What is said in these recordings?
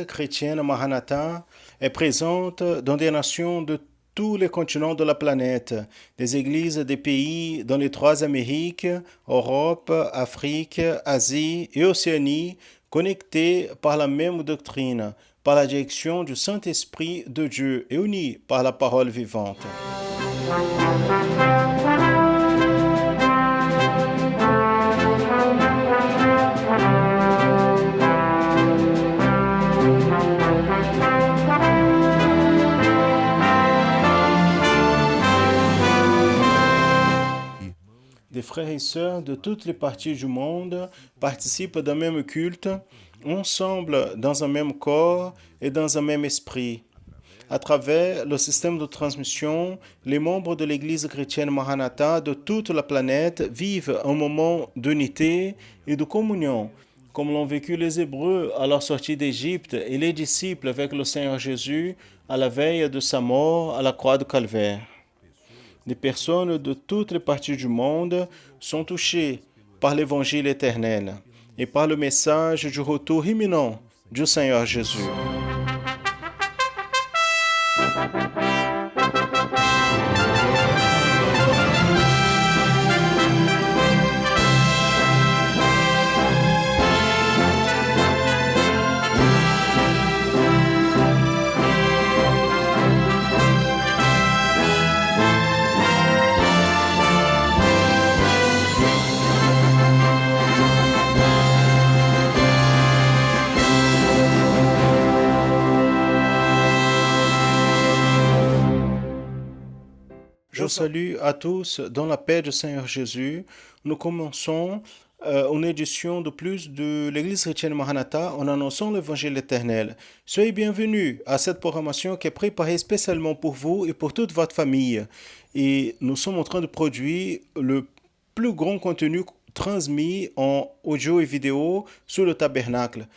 l'Église chrétienne Maranatha est présente dans des nations de tous les continents de la planète, des églises des pays dans les trois Amériques, Europe, Afrique, Asie et Océanie, connectées par la même doctrine, par la direction du Saint-Esprit de Dieu et unies par la parole vivante. Des frères et sœurs de toutes les parties du monde participent d'un même culte, ensemble dans un même corps et dans un même esprit. À travers le système de transmission, les membres de l'Église chrétienne Maranatha de toute la planète vivent un moment d'unité et de communion, comme l'ont vécu les Hébreux à leur sortie d'Égypte et les disciples avec le Seigneur Jésus à la veille de sa mort à la croix de Calvaire. Des personnes de toutes les parties du monde sont touchées par l'Évangile éternel et par le message du retour imminent du Seigneur Jésus. Je salue à tous dans la paix du Seigneur Jésus. Nous commençons une édition de plus de l'Église chrétienne Maranatha en annonçant l'Évangile éternel. Soyez bienvenus à cette programmation qui est préparée spécialement pour vous et pour toute votre famille. Et nous sommes en train de produire le plus grand contenu transmis en audio et vidéo sur le tabernacle.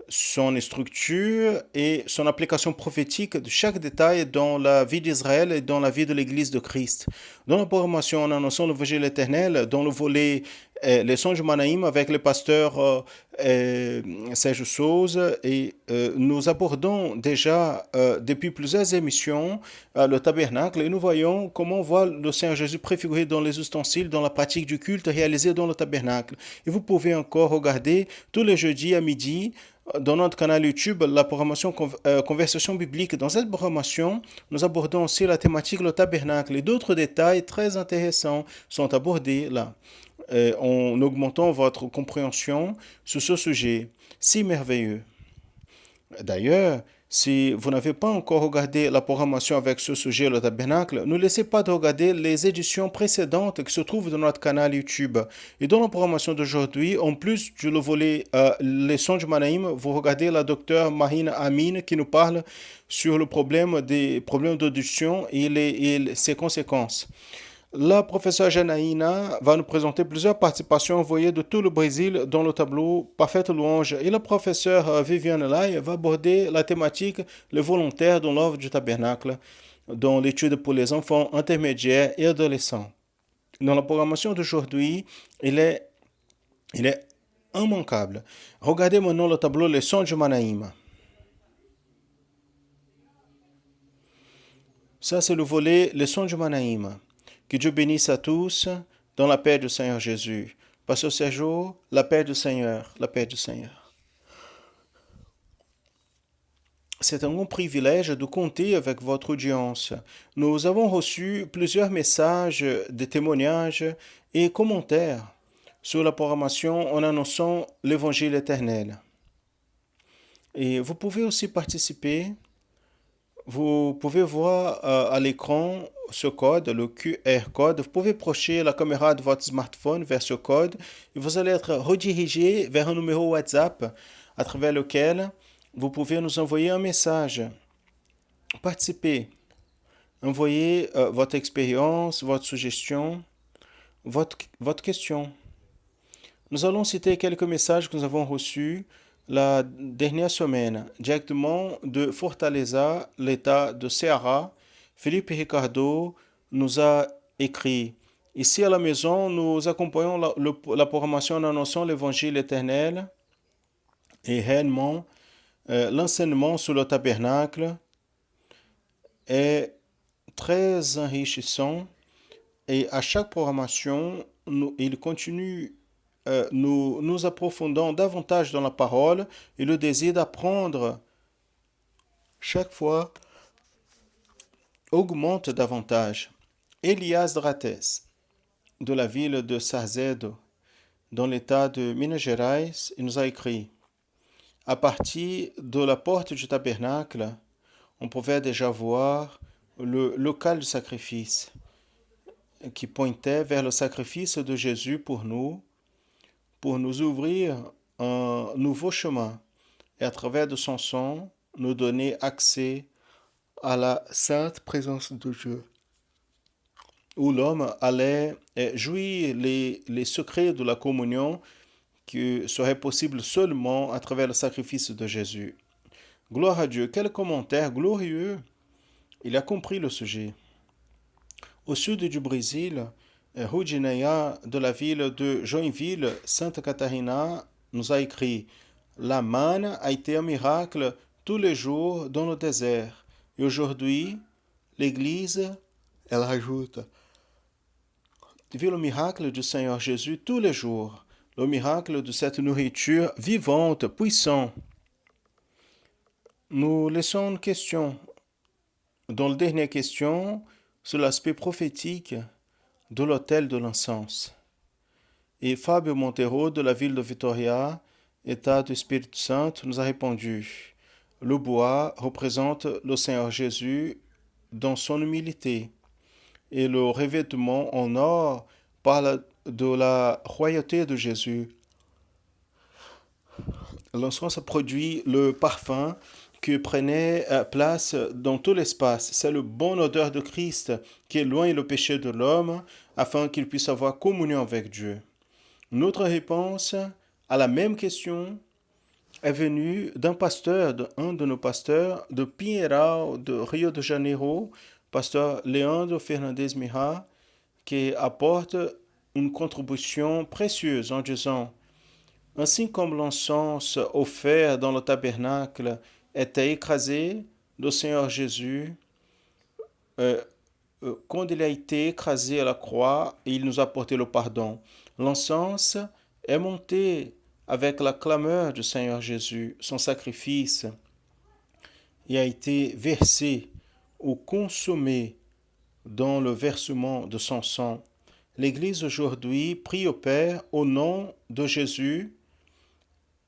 Son structure et son application prophétique de chaque détail dans la vie d'Israël et dans la vie de l'Église de Christ. Dans la programmation en annonçant l'Évangile éternel, dans le volet les songes du Manaïm avec le pasteur Serge Sauze, et nous abordons déjà depuis plusieurs émissions le tabernacle et nous voyons comment voit le Seigneur Jésus préfiguré dans les ustensiles, dans la pratique du culte réalisé dans le tabernacle. Et vous pouvez encore regarder tous les jeudis à midi dans notre canal YouTube, la programmation Conversation biblique. Dans cette programmation, nous abordons aussi la thématique le tabernacle et d'autres détails très intéressants sont abordés là, en augmentant votre compréhension sur ce sujet si merveilleux. D'ailleurs, si vous n'avez pas encore regardé la programmation avec ce sujet, le tabernacle, ne laissez pas de regarder les éditions précédentes qui se trouvent dans notre canal YouTube. Et dans la programmation d'aujourd'hui, en plus du volet les sons du Manaïm, vous regardez la docteure Marina Amin qui nous parle sur le problème des problèmes d'audition et ses conséquences. La professeure Janaïna va nous présenter plusieurs participations envoyées de tout le Brésil dans le tableau Parfaite Louange. Et la professeure Viviane Lai va aborder la thématique les volontaires dans l'œuvre du tabernacle, dans l'étude pour les enfants intermédiaires et adolescents. Dans la programmation d'aujourd'hui, il est immanquable. Regardez maintenant le tableau Les sons du Manaïm. Ça, c'est le volet Les sons du Manaïm. Que Dieu bénisse à tous dans la paix du Seigneur Jésus. Pasteur Sergio, la paix du Seigneur, la paix du Seigneur. C'est un grand privilège de compter avec votre audience. Nous avons reçu plusieurs messages, des témoignages et commentaires sur la programmation en annonçant l'Évangile éternel. Et vous pouvez aussi participer. Vous pouvez voir à l'écran ce code, le QR code. Vous pouvez projeter la caméra de votre smartphone vers ce code et vous allez être redirigé vers un numéro WhatsApp à travers lequel vous pouvez nous envoyer un message. Participez. Envoyez votre expérience, votre suggestion, votre question. Nous allons citer quelques messages que nous avons reçus la dernière semaine, directement de Fortaleza, l'État de Ceará. Philippe Ricardo nous a écrit: ici à la maison, nous accompagnons la programmation en annonçant l'Évangile éternel et réellement, L'enseignement sur le tabernacle est très enrichissant et à chaque programmation, il continue, nous approfondons davantage dans la parole et le désir d'apprendre chaque fois augmente davantage. Elias Drates, de la ville de Sarzedo, dans l'état de Minas Gerais, il nous a écrit: à partir de la porte du tabernacle, on pouvait déjà voir le local du sacrifice qui pointait vers le sacrifice de Jésus pour nous ouvrir un nouveau chemin et à travers de son sang, nous donner accès à la sainte présence de Dieu, où l'homme allait jouir les secrets de la communion qui serait possible seulement à travers le sacrifice de Jésus. Gloire à Dieu, quel commentaire glorieux! Il a compris le sujet. Au sud du Brésil, Rudinea, de la ville de Joinville, Santa Catarina, nous a écrit: la manne a été un miracle tous les jours dans le désert. Et aujourd'hui, l'Église, elle ajoute, vit le miracle du Seigneur Jésus tous les jours, le miracle de cette nourriture vivante, puissante. Nous laissons une question. Dans la dernière question, sur l'aspect prophétique de l'autel de l'encens. Et Fabio Monteiro, de la ville de Vitória, État du Espírito Santo, nous a répondu: le bois représente le Seigneur Jésus dans son humilité, et le revêtement en or parle de la royauté de Jésus. L'encens produit le parfum qui prenait place dans tout l'espace. C'est le bon odeur de Christ qui éloigne le péché de l'homme afin qu'il puisse avoir communion avec Dieu. Notre réponse à la même question est venue d'un pasteur, d'un de nos pasteurs de Pinheiral, de Rio de Janeiro, pasteur Leandro Fernandes Mirra, qui apporte une contribution précieuse en disant: ainsi comme l'encens offert dans le tabernacle était écrasé, le Seigneur Jésus, quand il a été écrasé à la croix, il nous a apporté le pardon. L'encens est monté avec la clameur du Seigneur Jésus, son sacrifice, et a été versé ou consommé dans le versement de son sang. L'Église aujourd'hui prie au Père au nom de Jésus,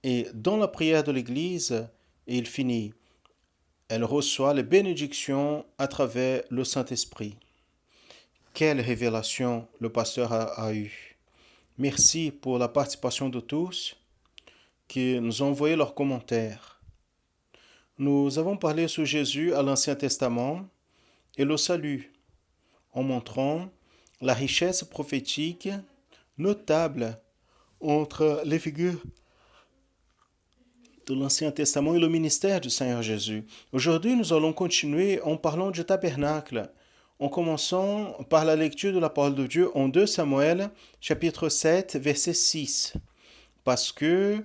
et dans la prière de l'Église, il finit: elle reçoit les bénédictions à travers le Saint-Esprit. Quelle révélation le pasteur a eue. Merci pour la participation de tous qui nous ont envoyé leurs commentaires. Nous avons parlé sur Jésus à l'Ancien Testament et le salut, en montrant la richesse prophétique notable entre les figures de l'Ancien Testament et le ministère du Seigneur Jésus. Aujourd'hui, nous allons continuer en parlant du tabernacle, en commençant par la lecture de la parole de Dieu en 2 Samuel, chapitre 7, verset 6. Parce que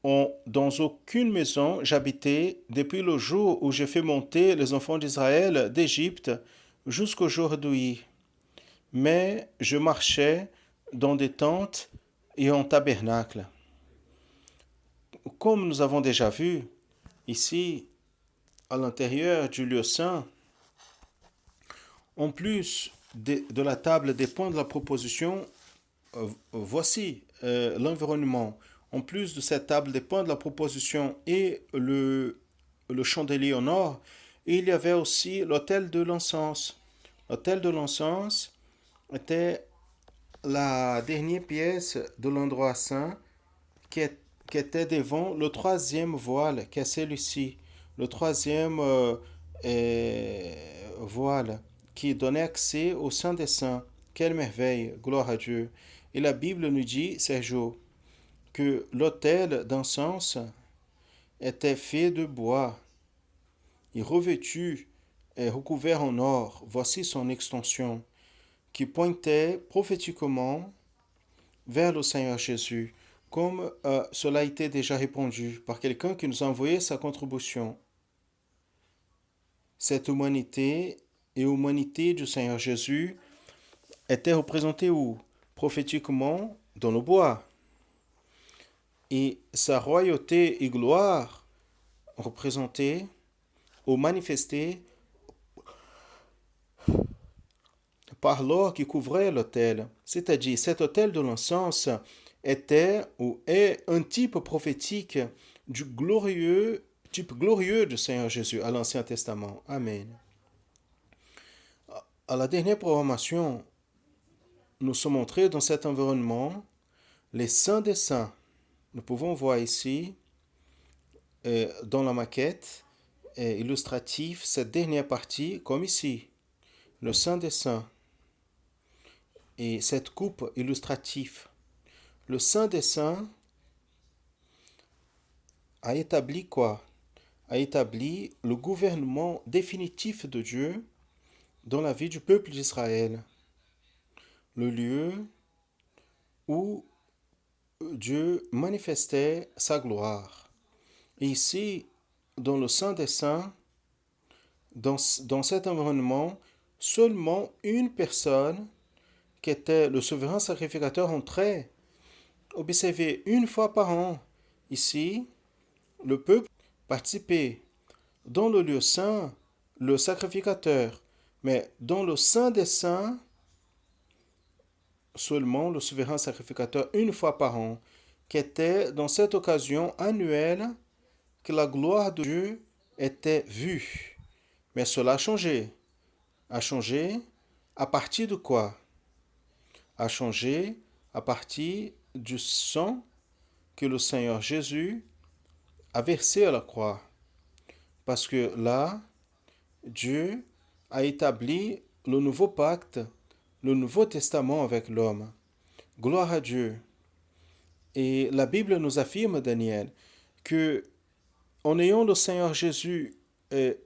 dans aucune maison j'habitais depuis le jour où j'ai fait monter les enfants d'Israël d'Égypte jusqu'aujourd'hui. Mais je marchais dans des tentes et en tabernacle. Comme nous avons déjà vu, ici, à l'intérieur du lieu saint, en plus de la table des points de la proposition, voici l'environnement. En plus de cette table des points de la proposition et le chandelier en or, il y avait aussi l'autel de l'encens. L'autel de l'encens était la dernière pièce de l'endroit saint qui était devant le troisième voile, qui est celui-ci. Le troisième voile qui donnait accès au Saint des Saints. Quelle merveille, gloire à Dieu. Et la Bible nous dit, Sergio, que l'autel d'encens était fait de bois et revêtu et recouvert en or. Voici son extension, qui pointait prophétiquement vers le Seigneur Jésus. comme cela a été déjà répondu par quelqu'un qui nous a envoyé sa contribution. Cette humanité et humanité du Seigneur Jésus était représentée où? Prophétiquement dans le bois. Et sa royauté et gloire représentée ou manifestée par l'or qui couvrait l'autel. C'est-à-dire, cet autel de l'encens était ou est un type prophétique du type glorieux du Seigneur Jésus à l'Ancien Testament. Amen. À la dernière programmation, nous sommes entrés dans cet environnement, les saints des saints. Nous pouvons voir ici, dans la maquette illustrative, cette dernière partie, comme ici, le saint des saints. Et cette coupe illustrative. Le Saint des Saints a établi quoi? A établi le gouvernement définitif de Dieu dans la vie du peuple d'Israël. Le lieu où Dieu manifestait sa gloire. Et ici, dans le Saint des Saints, dans cet environnement, seulement une personne, qui était le souverain sacrificateur, entrait. Observez, une fois par an, ici, le peuple participait. Dans le lieu saint, le sacrificateur, mais dans le Saint des Saints, seulement le souverain sacrificateur une fois par an, qui était dans cette occasion annuelle que la gloire de Dieu était vue. Mais cela a changé. A changé à partir de quoi? A changé à partir du sang que le Seigneur Jésus a versé à la croix. Parce que là, Dieu a établi le nouveau pacte, le nouveau testament avec l'homme. Gloire à Dieu. Et la Bible nous affirme, Daniel, que en ayant le Seigneur Jésus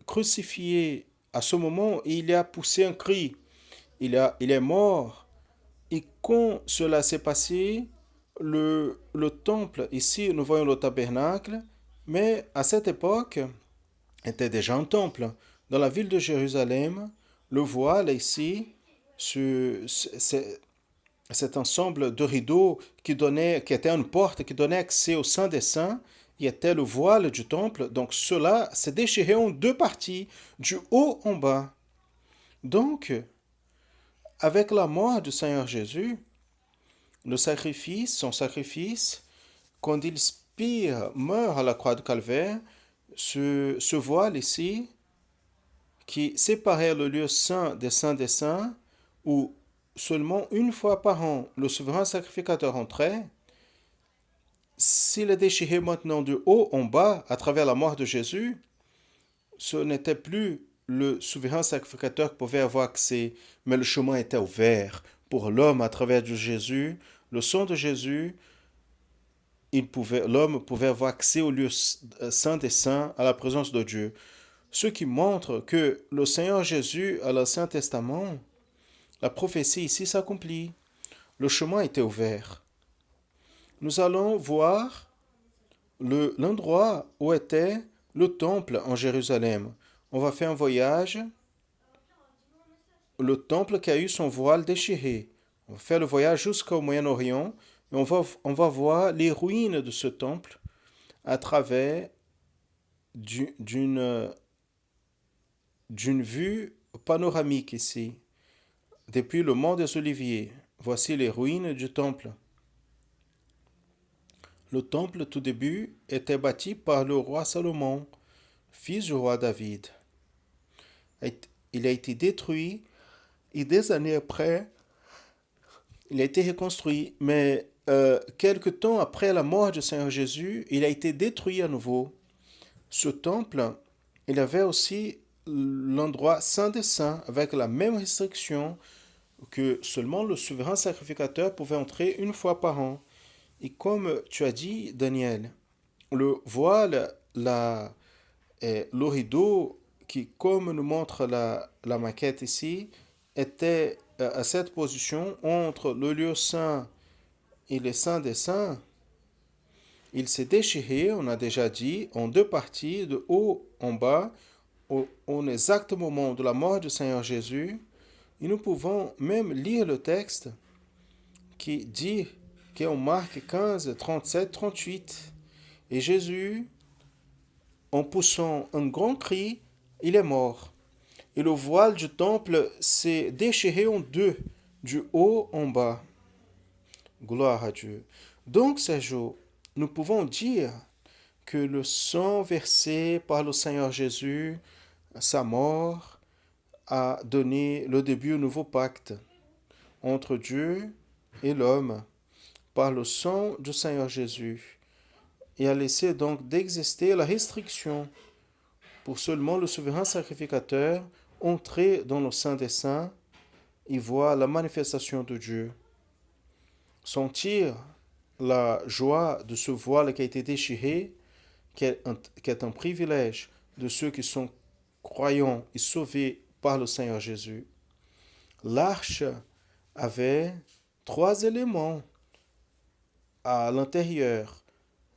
crucifié, à ce moment, il a poussé un cri. Il est mort. Et quand cela s'est passé, le temple, ici nous voyons le tabernacle, mais à cette époque, était déjà un temple. Dans la ville de Jérusalem, le voile ici, cet ensemble de rideaux qui était une porte qui donnait accès au Saint des Saints, il était le voile du temple. Donc cela s'est déchiré en deux parties, du haut en bas. Donc, avec la mort du Seigneur Jésus, son sacrifice, quand il meurt à la croix de Calvaire, ce voile ici, qui séparait le lieu saint des saints, où seulement une fois par an le souverain sacrificateur entrait, s'il est déchiré maintenant de haut en bas à travers la mort de Jésus, ce n'était plus le souverain sacrificateur qui pouvait avoir accès, mais le chemin était ouvert pour l'homme à travers de Jésus, le sang de Jésus. L'homme pouvait avoir accès au lieu saint des saints, à la présence de Dieu. Ce qui montre que le Seigneur Jésus, à l'Ancien Testament, la prophétie ici s'accomplit. Le chemin était ouvert. Nous allons voir l'endroit où était le temple en Jérusalem. On va faire un voyage. Le temple qui a eu son voile déchiré. On va faire le voyage jusqu'au Moyen-Orient et on va voir les ruines de ce temple à travers d'une vue panoramique ici. Depuis le mont des Oliviers, voici les ruines du temple. Le temple, tout début, était bâti par le roi Salomon, fils du roi David. Il a été détruit et des années après, il a été reconstruit. Mais quelque temps après la mort du Seigneur Jésus, il a été détruit à nouveau. Ce temple, il avait aussi l'endroit saint des saints avec la même restriction que seulement le souverain sacrificateur pouvait entrer une fois par an. Et comme tu as dit, Daniel, le voile, le rideau, qui, comme nous montre la maquette ici, était à cette position entre le lieu saint et les saints des saints. Il s'est déchiré, on a déjà dit, en deux parties, de haut en bas, au exact moment de la mort du Seigneur Jésus. Et nous pouvons même lire le texte qui dit, qui est en Marc 15, 37, 38. Et Jésus, en poussant un grand cri, il est mort. Et le voile du temple s'est déchiré en deux, du haut en bas. Gloire à Dieu. Donc, ces jours, nous pouvons dire que le sang versé par le Seigneur Jésus, sa mort, a donné le début au nouveau pacte entre Dieu et l'homme par le sang du Seigneur Jésus et a laissé donc d'exister la restriction pour seulement le souverain sacrificateur entrer dans le Saint des Saints et voir la manifestation de Dieu. Sentir la joie de ce voile qui a été déchiré, qui est un privilège de ceux qui sont croyants et sauvés par le Seigneur Jésus. L'arche avait 3 éléments à l'intérieur.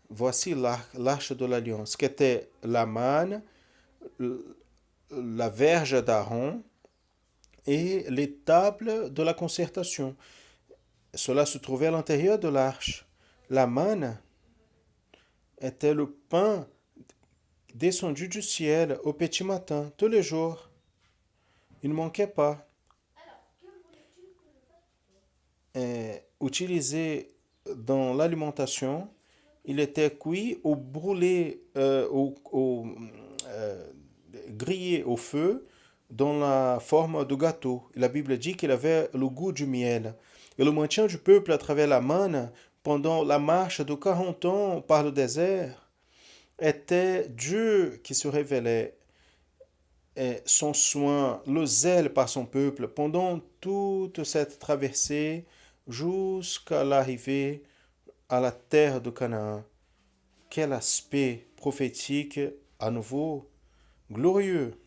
Voici l'arche de l'alliance, qui était la manne, la verge d'Aaron et les tables de la concertation. Cela se trouvait à l'intérieur de l'arche. La manne était le pain descendu du ciel au petit matin, tous les jours. Il ne manquait pas. Utilisé dans l'alimentation, il était cuit ou brûlé, grillé au feu dans la forme de gâteau. La Bible dit qu'il avait le goût du miel. Et le maintien du peuple à travers la manne pendant la marche de 40 ans par le désert était Dieu qui se révélait et son soin, le zèle par son peuple pendant toute cette traversée jusqu'à l'arrivée à la terre de Canaan. Quel aspect prophétique à nouveau glorieux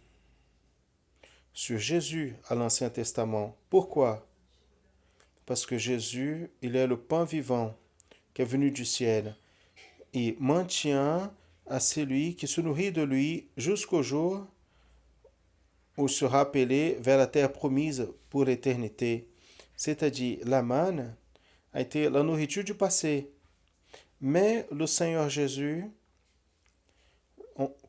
sur Jésus à l'Ancien Testament. Pourquoi? Parce que Jésus, il est le pain vivant qui est venu du ciel et maintient à celui qui se nourrit de lui jusqu'au jour où sera appelé vers la terre promise pour l'éternité. C'est-à-dire, la manne a été la nourriture du passé. Mais le Seigneur Jésus,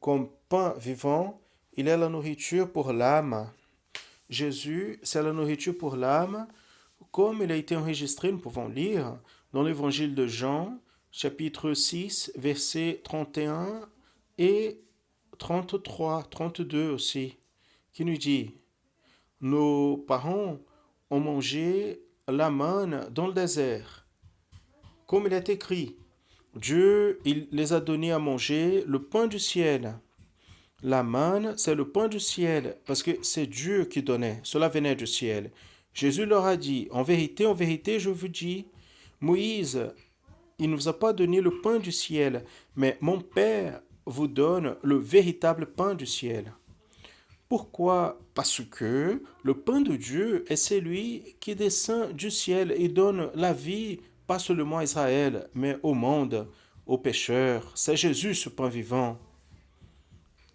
comme pain vivant, il est la nourriture pour l'âme. Jésus, c'est la nourriture pour l'âme, comme il a été enregistré, nous pouvons lire dans l'évangile de Jean, chapitre 6, versets 31 et 33, 32 aussi, qui nous dit, nos parents ont mangé la manne dans le désert. Comme il est écrit, Dieu, il les a donnés à manger le pain du ciel. La manne, c'est le pain du ciel, parce que c'est Dieu qui donnait. Cela venait du ciel. Jésus leur a dit, en vérité, je vous dis, Moïse, il ne vous a pas donné le pain du ciel, mais mon Père vous donne le véritable pain du ciel. Pourquoi? Parce que le pain de Dieu est celui qui descend du ciel et donne la vie, pas seulement à Israël, mais au monde, aux pécheurs. C'est Jésus, ce pain vivant.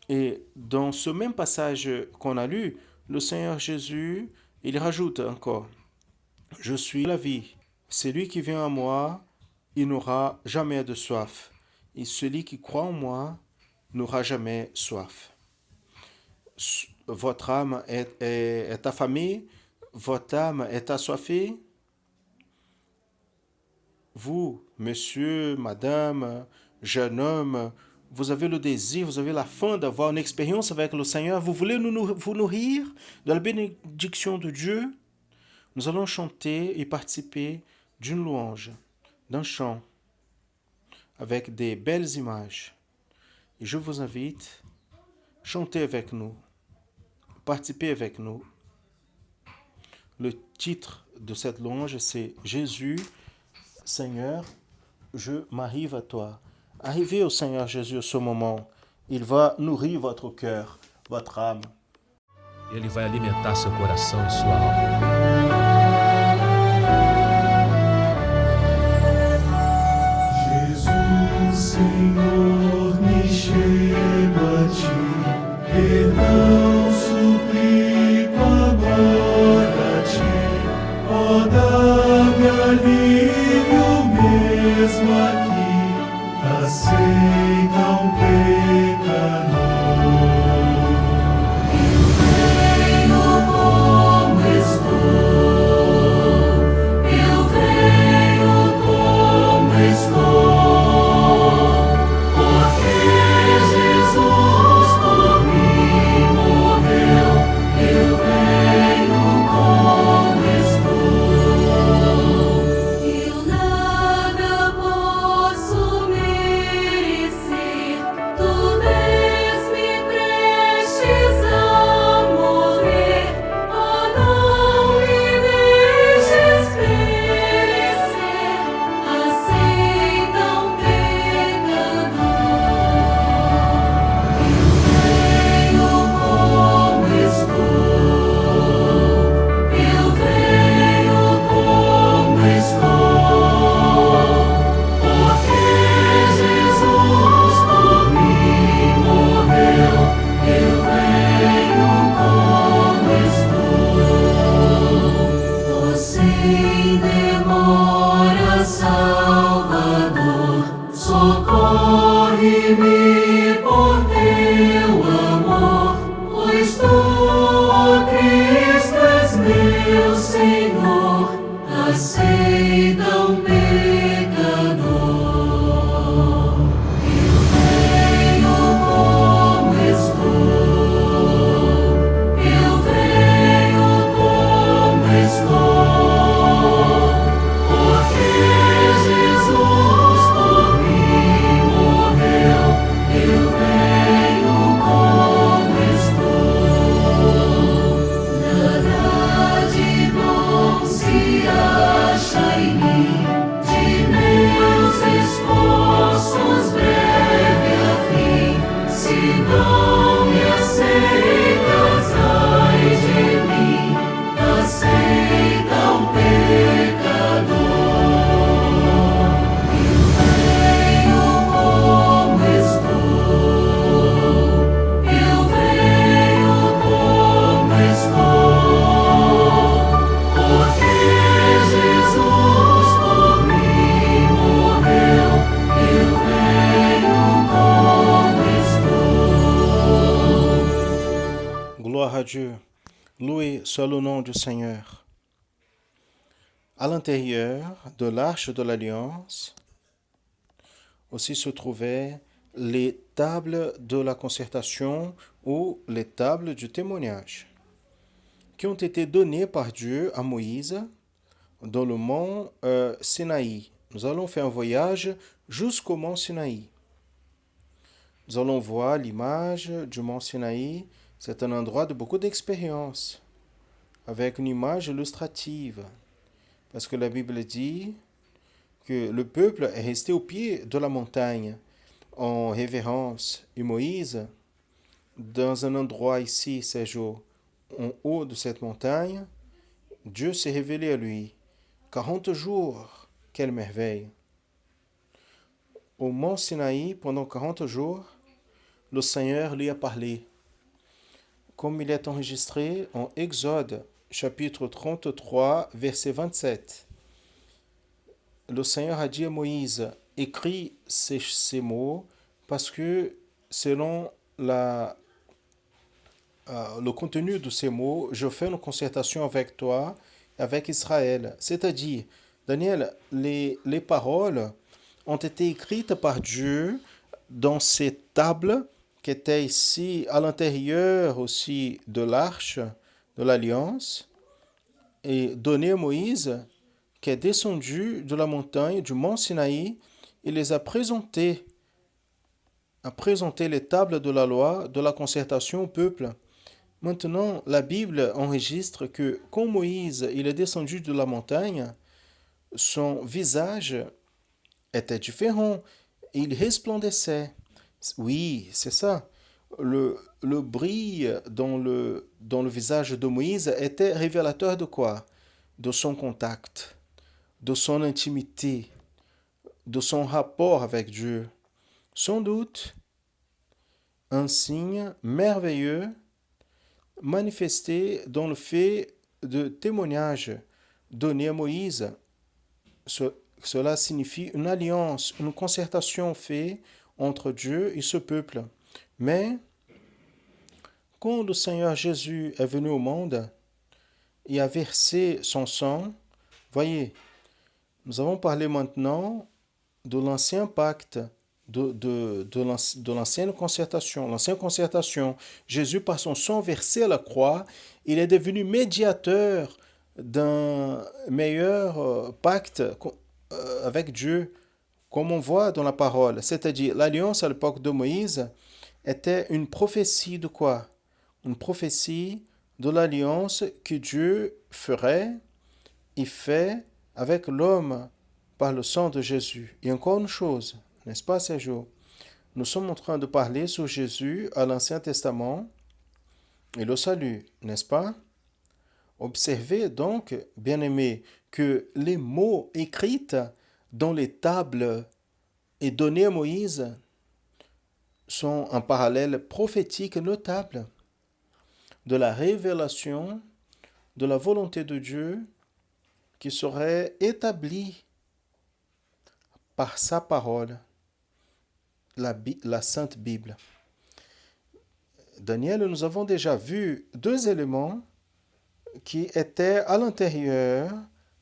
Et dans ce même passage qu'on a lu, le Seigneur Jésus, il rajoute encore, « Je suis la vie. Celui qui vient à moi, il n'aura jamais de soif. Et celui qui croit en moi n'aura jamais soif. » Votre âme est affamée, votre âme est assoiffée. Vous, monsieur, madame, jeune homme, vous avez le désir, vous avez la faim d'avoir une expérience avec le Seigneur. Vous voulez vous nourrir de la bénédiction de Dieu? Nous allons chanter et participer d'une louange, d'un chant, avec des belles images. Et je vous invite, chantez avec nous, participez avec nous. Le titre de cette louange, c'est Jésus, Seigneur, je m'arrive à toi. Arrivez au Seigneur Jésus à ce moment. Il va nourrir votre cœur, votre âme. Ele vai alimentar seu coração e sua alma. Jesus, Senhor, me chego a ti, perdão suplico agora a ti, ó dá-me alívio mesmo aqui, aceita um pecador. Socorre-me por teu amor, pois tu, ó Cristo, és meu Senhor, aceita um pecador. Eu venho como estou, eu venho como estou, porque Jesus por mim morreu, eu venho como estou. Nada de bom se acha em mim, de meus esforços breve a fim, se não me aceitas, ai de mim, aceita um pecador. Eu venho como estou, eu venho como estou, porque Jesus por mim morreu, eu venho como estou. Gloire à Dieu. Loué soit le nom du Seigneur. À l'intérieur de l'Arche de l'Alliance aussi se trouvaient les tables de la concertation ou les tables du témoignage qui ont été données par Dieu à Moïse dans le mont Sinaï. Nous allons faire un voyage jusqu'au mont Sinaï. Nous allons voir l'image du mont Sinaï. C'est un endroit de beaucoup d'expérience, avec une image illustrative. Parce que la Bible dit que le peuple est resté au pied de la montagne en révérence. Et Moïse, dans un endroit ici, ces jours, en haut de cette montagne, Dieu s'est révélé à lui. 40 jours, quelle merveille! Au mont Sinaï, pendant 40 jours, le Seigneur lui a parlé. Comme il est enregistré en Exode, chapitre 33, verset 27. Le Seigneur a dit à Moïse, écris ces mots, parce que selon le contenu de ces mots, je fais une concertation avec toi, avec Israël. C'est-à-dire, Daniel, les paroles ont été écrites par Dieu dans ces tables qui étaient ici à l'intérieur aussi de l'arche de l'Alliance et données à Moïse qui est descendu de la montagne du mont Sinaï et les a présentées les tables de la loi, de la concertation au peuple. Maintenant, la Bible enregistre que quand Moïse il est descendu de la montagne, son visage était différent, il resplendissait. Oui, c'est ça. Le bris dans le visage de Moïse était révélateur de quoi? De son contact, de son intimité, de son rapport avec Dieu. Sans doute, un signe merveilleux manifesté dans le fait de témoignage donné à Moïse. Cela signifie une alliance, une concertation faite entre Dieu et ce peuple. Mais quand le Seigneur Jésus est venu au monde et a versé son sang, voyez, nous avons parlé maintenant de l'ancien pacte, de l'ancienne concertation. L'ancienne concertation, Jésus, par son sang versé à la croix, il est devenu médiateur d'un meilleur pacte avec Dieu, comme on voit dans la parole. C'est-à-dire, l'alliance à l'époque de Moïse était une prophétie de quoi? Une prophétie de l'alliance que Dieu ferait et fait avec l'homme par le sang de Jésus. Et encore une chose, n'est-ce pas, Sergio? Nous sommes en train de parler sur Jésus à l'Ancien Testament et le salut, n'est-ce pas? Observez donc, bien-aimés, que les mots écrits dans les tables et donnés à Moïse sont un parallèle prophétique notable de la révélation de la volonté de Dieu qui serait établie par sa parole, la Sainte Bible. Daniel, nous avons déjà vu deux éléments qui étaient à l'intérieur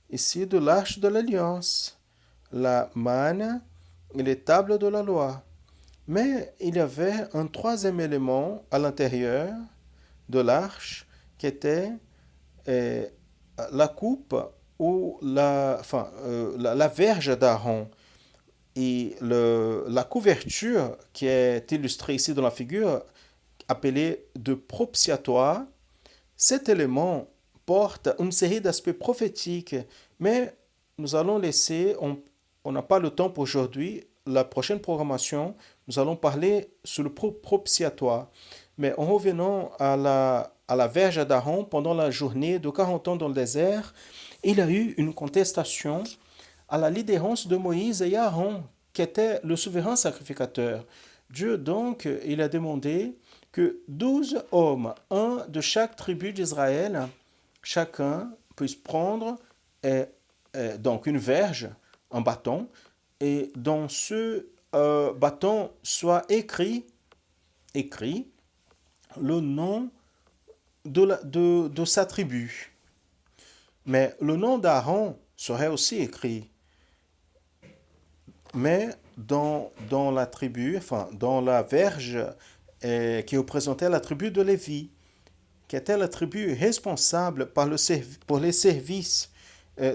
ici de l'arche de l'Alliance, la manne et les tables de la loi. Mais il y avait un troisième élément à l'intérieur de l'arche qui était la coupe ou la verge d'Aaron. Et la couverture qui est illustrée ici dans la figure, appelée de propitiatoire, cet élément porte une série d'aspects prophétiques, mais nous allons laisser, on n'a pas le temps pour aujourd'hui, la prochaine programmation, nous allons parler sur le propitiatoire. Mais en revenant à la verge d'Aaron, pendant la journée de 40 ans dans le désert, il y a eu une contestation à la lidérance de Moïse et Aaron, qui était le souverain sacrificateur. Dieu, donc, il a demandé que 12 hommes, un de chaque tribu d'Israël, chacun puisse prendre donc une verge, un bâton, et dans ce bâton soit écrit le nom de sa tribu. Mais le nom d'Aaron serait aussi écrit. Mais dans la tribu, dans la verge qui représentait la tribu de Lévi, qui était la tribu responsable pour les services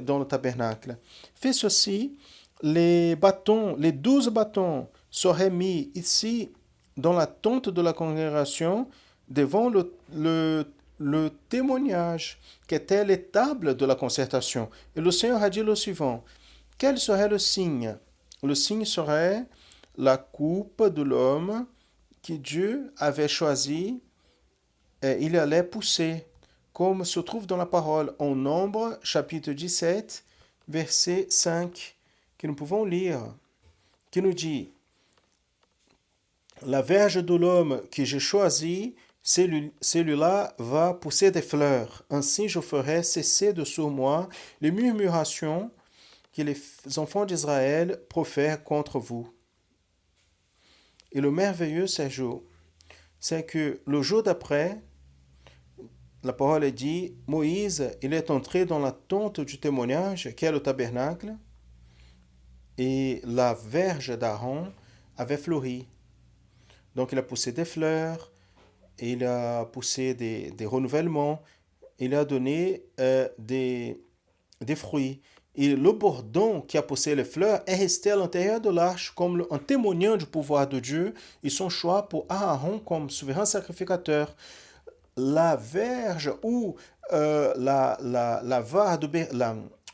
dans le tabernacle. Fait ceci, les 12 bâtons seraient mis ici dans la tente de la congrégation devant le témoignage qui était les tables de la concertation. Et le Seigneur a dit le suivant: quel serait le signe? Le signe serait la coupe de l'homme que Dieu avait choisi et il allait pousser, comme se trouve dans la parole en Nombre, chapitre 17, verset 5, que nous pouvons lire, qui nous dit: la verge de l'homme que j'ai choisi, celui-là va pousser des fleurs. Ainsi je ferai cesser de sur moi les murmurations que les enfants d'Israël profèrent contre vous. Et le merveilleux, c'est que le jour d'après, la parole est dit, Moïse, il est entré dans la tente du témoignage, qui est le tabernacle, et la verge d'Aaron avait fleuri. Donc il a poussé des fleurs, il a poussé des renouvellements, il a donné des fruits. Et le bourdon qui a poussé les fleurs est resté à l'intérieur de l'arche comme un témoignage du pouvoir de Dieu et son choix pour Aaron comme souverain sacrificateur. La verge ou la vare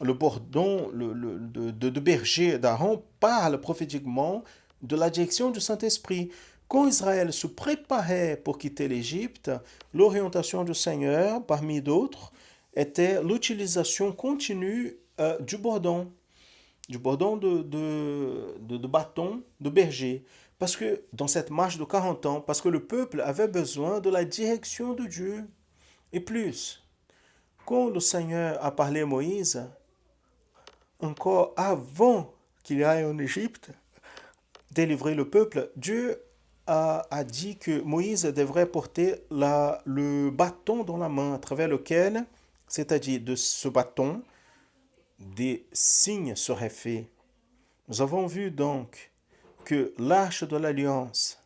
le bourdon de berger d'Aaron parle prophétiquement de la direction du Saint-Esprit. Quand Israël se préparait pour quitter l'Égypte, l'orientation du Seigneur, parmi d'autres, était l'utilisation continue du bourdon de bâton de berger. Parce que dans cette marche de 40 ans, parce que le peuple avait besoin de la direction de Dieu. Et plus, quand le Seigneur a parlé à Moïse, encore avant qu'il aille en Égypte, délivrer le peuple, Dieu a dit que Moïse devrait porter le bâton dans la main, à travers lequel, c'est-à-dire de ce bâton, des signes seraient faits. Nous avons vu donc que l'arche de l'alliance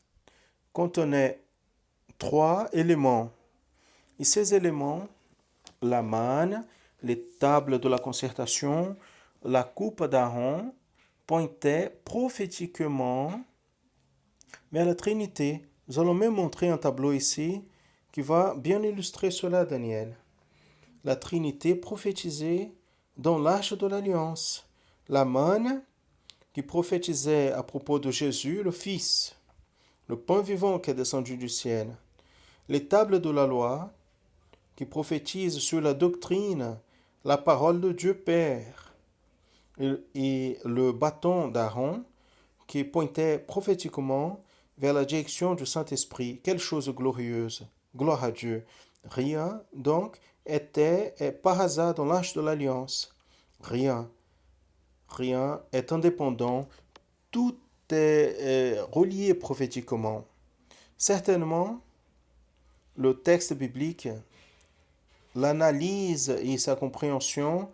contenait 3 éléments. Et ces éléments, la manne, les tables de la concertation, la coupe d'Aaron, pointaient prophétiquement vers la Trinité. Nous allons même montrer un tableau ici qui va bien illustrer cela, Daniel. La Trinité prophétisée dans l'arche de l'alliance. La manne qui prophétisait à propos de Jésus, le Fils, le pain vivant qui est descendu du ciel. Les tables de la loi qui prophétisent sur la doctrine, la parole de Dieu Père. Et le bâton d'Aaron qui pointait prophétiquement vers la direction du Saint-Esprit. Quelle chose glorieuse! Gloire à Dieu! Rien, donc, était par hasard dans l'arche de l'alliance. Rien est indépendant. Tout est relié prophétiquement. Certainement, le texte biblique, l'analyse et sa compréhension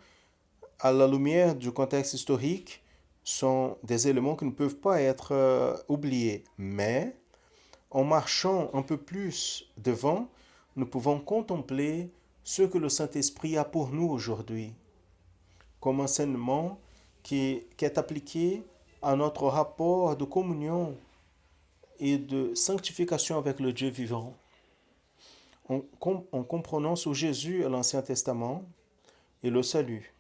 à la lumière du contexte historique sont des éléments qui ne peuvent pas être oubliés. Mais, en marchant un peu plus devant, nous pouvons contempler ce que le Saint-Esprit a pour nous aujourd'hui, comme enseignement qui est appliqué à notre rapport de communion et de sanctification avec le Dieu vivant. En comprenant sur Jésus à l'Ancien Testament et le salut.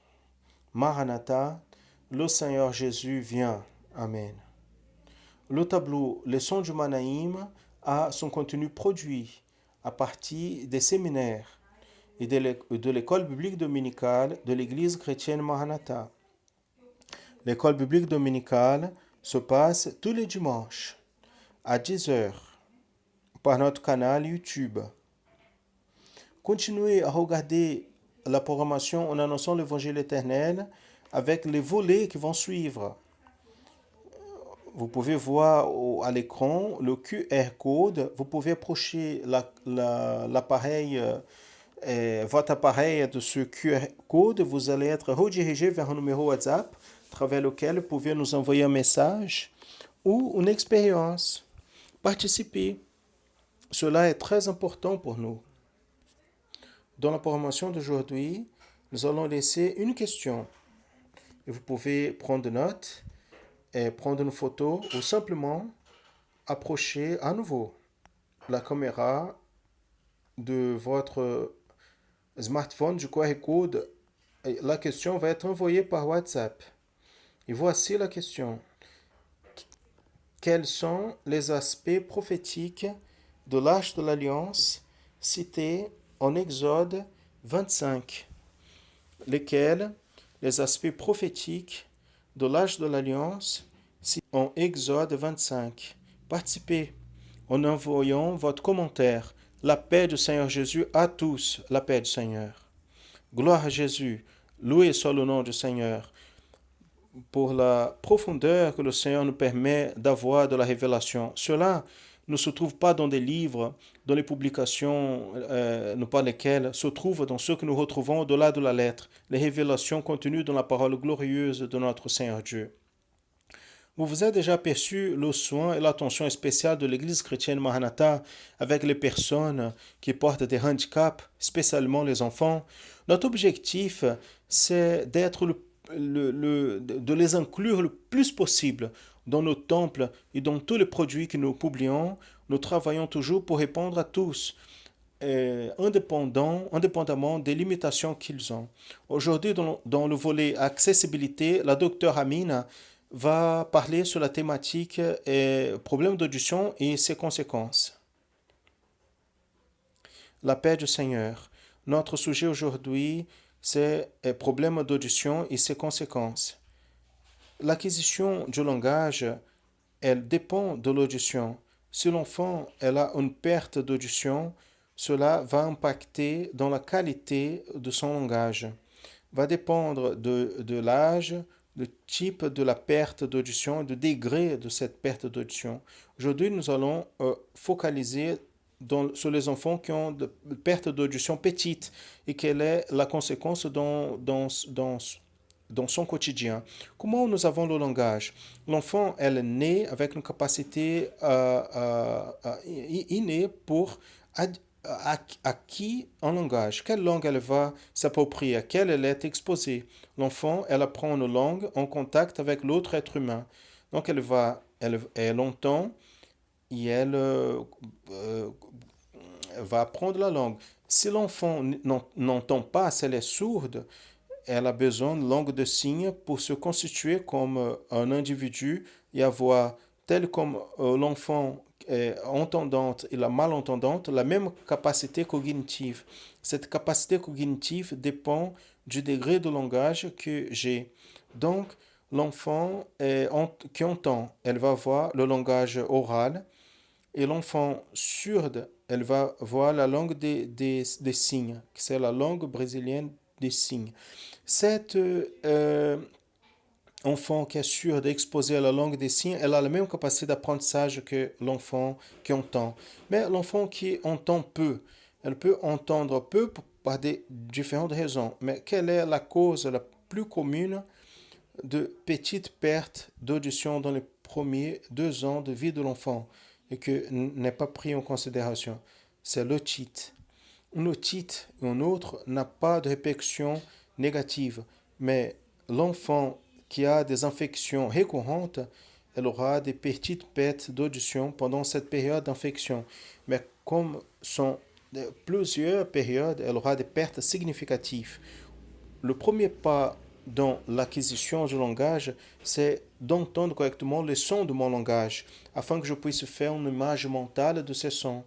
Maranatha, le Seigneur Jésus vient. Amen. Le tableau Leçons du Manaïm a son contenu produit à partir des séminaires et de l'école biblique dominicale de l'Église chrétienne Maranatha. L'école biblique dominicale se passe tous les dimanches à 10h par notre canal YouTube. Continuez à regarder la programmation en annonçant l'évangile éternel avec les volets qui vont suivre. Vous pouvez voir à l'écran le QR code. Vous pouvez approcher l'appareil, votre appareil de ce QR code. Vous allez être redirigé vers un numéro WhatsApp à travers lequel vous pouvez nous envoyer un message ou une expérience. Participez. Cela est très important pour nous. Dans la programmation d'aujourd'hui, nous allons laisser une question. Et vous pouvez prendre note et prendre une photo ou simplement approcher à nouveau la caméra de votre smartphone du QR code. Et la question va être envoyée par WhatsApp. Et voici la question. Quels sont les aspects prophétiques de l'arche de l'Alliance cités en Exode 25, lesquels les aspects prophétiques de l'arche de l'Alliance en Exode 25. Participez en envoyant votre commentaire. La paix du Seigneur Jésus à tous, la paix du Seigneur. Gloire à Jésus, loué soit le nom du Seigneur pour la profondeur que le Seigneur nous permet d'avoir de la révélation. Cela ne se trouve pas dans des livres, dans les publications, par lesquelles se trouve dans ce que nous retrouvons au-delà de la lettre, les révélations contenues dans la parole glorieuse de notre Seigneur Dieu. Vous vous êtes déjà aperçu le soin et l'attention spéciale de l'Église chrétienne Maranatha avec les personnes qui portent des handicaps, spécialement les enfants. Notre objectif, c'est de les inclure le plus possible dans nos temples et dans tous les produits que nous publions. Nous travaillons toujours pour répondre à tous, indépendamment des limitations qu'ils ont. Aujourd'hui, dans le volet accessibilité, la docteure Amina va parler sur la thématique problème d'audition et ses conséquences. La paix du Seigneur. Notre sujet aujourd'hui, c'est problème d'audition et ses conséquences. L'acquisition du langage elle dépend de l'audition. Si l'enfant elle a une perte d'audition, cela va impacter dans la qualité de son langage. Va dépendre de l'âge, du type de la perte d'audition, du degré de cette perte d'audition. Aujourd'hui, nous allons focaliser sur les enfants qui ont de perte d'audition petite et quelle est la conséquence dans son quotidien. Comment nous avons le langage? L'enfant, elle est née avec une capacité innée pour acquis un langage. Quelle langue elle va s'approprier? À quelle elle est exposée? L'enfant, elle apprend une langue en contact avec l'autre être humain. Donc elle entend et elle va apprendre la langue. Si l'enfant n'entend pas, si elle est sourde, elle a besoin de langue de signes pour se constituer comme un individu et avoir, tel comme l'enfant entendante et la malentendante, la même capacité cognitive. Cette capacité cognitive dépend du degré de langage que j'ai. Donc, l'enfant qui entend, elle va voir le langage oral, et l'enfant sourde, elle va voir la langue des signes, c'est la langue brésilienne des signes. Cet enfant qui est sourde, exposé à la langue des signes, elle a la même capacité d'apprentissage que l'enfant qui entend. Mais l'enfant qui entend peu, elle peut entendre peu par des différentes raisons. Mais quelle est la cause la plus commune de petites pertes d'audition dans les premiers 2 ans de vie de l'enfant et que n'est pas pris en considération? C'est l'otite. Une otite et une autre n'a pas de répercussion négative, mais l'enfant qui a des infections récurrentes, elle aura des petites pertes d'audition pendant cette période d'infection. Mais comme sont plusieurs périodes, elle aura des pertes significatives. Le premier pas dans l'acquisition du langage, c'est d'entendre correctement les sons de mon langage, afin que je puisse faire une image mentale de ces sons.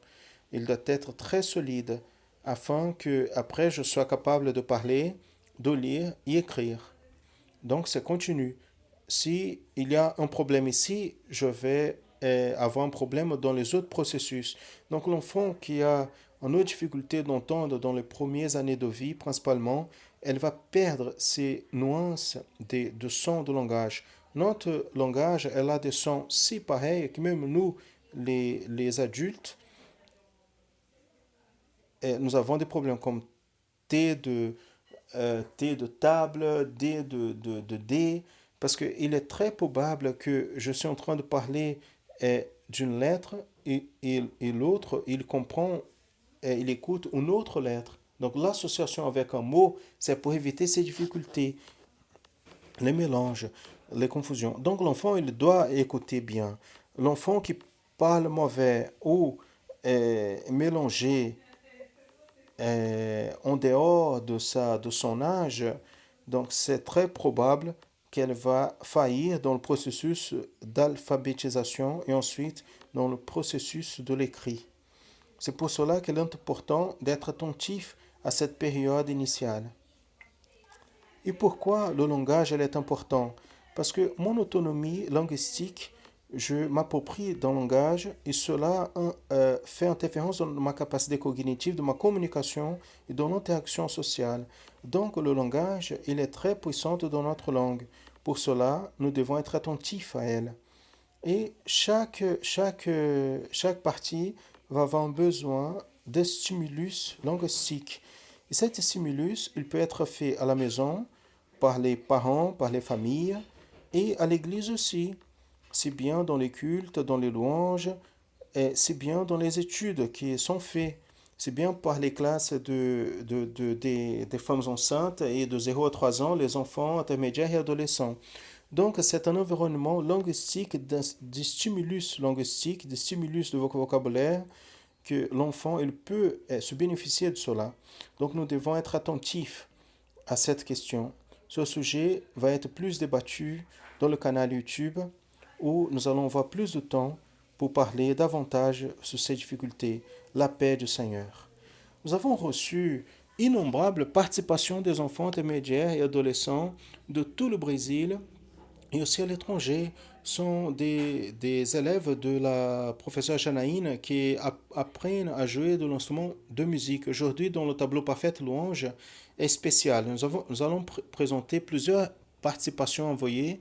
Il doit être très solide, afin que après je sois capable de parler, de lire et écrire. Donc c'est continu. Si il y a un problème ici, je vais avoir un problème dans les autres processus. Donc l'enfant qui a une difficulté d'entendre dans les premières années de vie, principalement, elle va perdre ces nuances de sons de langage. Notre langage, elle a des sons si pareils que même nous, les adultes, nous avons des problèmes comme T T de table, D, parce qu'il est très probable que je suis en train de parler d'une lettre et l'autre, il comprend et il écoute une autre lettre. Donc l'association avec un mot, c'est pour éviter ces difficultés, les mélanges, les confusions. Donc l'enfant, il doit écouter bien. L'enfant qui parle mauvais ou mélanger en dehors de son âge, donc c'est très probable qu'elle va faillir dans le processus d'alphabétisation et ensuite dans le processus de l'écrit. C'est pour cela qu'il est important d'être attentif à cette période initiale. Et pourquoi le langage est important? Parce que mon autonomie linguistique, je m'approprie d'un langage et cela fait interférence dans ma capacité cognitive, de ma communication et dans l'interaction sociale. Donc le langage, il est très puissant dans notre langue. Pour cela, nous devons être attentifs à elle. Et chaque partie va avoir besoin de stimulus linguistique. Et cet stimulus, il peut être fait à la maison, par les parents, par les familles, et à l'église aussi. C'est bien dans les cultes, dans les louanges, et c'est bien dans les études qui sont faites. C'est bien par les classes des femmes enceintes et de 0 à 3 ans, les enfants intermédiaires et adolescents. Donc, c'est un environnement linguistique, de stimulus linguistique, de stimulus de vocabulaire, que l'enfant il peut se bénéficier de cela. Donc, nous devons être attentifs à cette question. Ce sujet va être plus débattu dans le canal YouTube, où nous allons avoir plus de temps pour parler davantage sur ces difficultés, la paix du Seigneur. Nous avons reçu innombrables participations des enfants intermédiaires et adolescents de tout le Brésil et aussi à l'étranger, sont des élèves de la professeure Janaïne qui apprennent à jouer de l'instrument de musique. Aujourd'hui, dans le tableau Parfaite Louange est spécial. Nous allons présenter plusieurs participations envoyées.